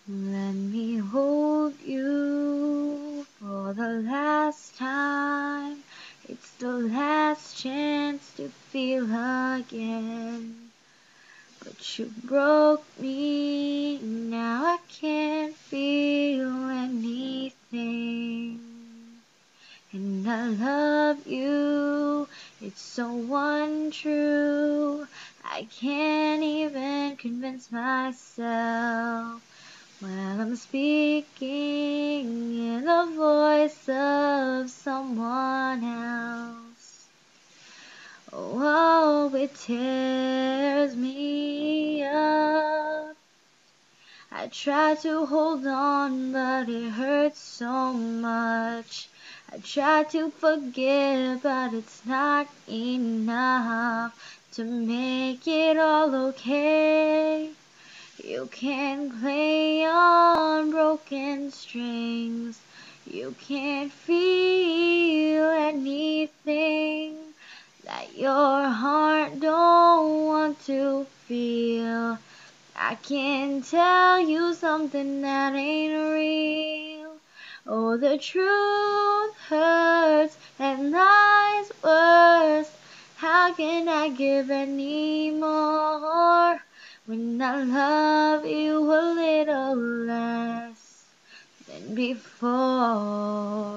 Let me hold you for the last time. It's the last chance to feel again. But you broke me, now I can't feel anything. And I love you, it's so untrue. I can't even convince myself when I'm speaking in the voice of someone else. Oh, it tears me up. I try to hold on, but it hurts so much. I try to forgive, but it's not enough to make it all okay. You can't play on broken strings. You can't feel anything that your heart don't want to feel. I can tell you something that ain't real. Oh, the truth hurts and lies worse. How can I give any more when I love you a little less than before?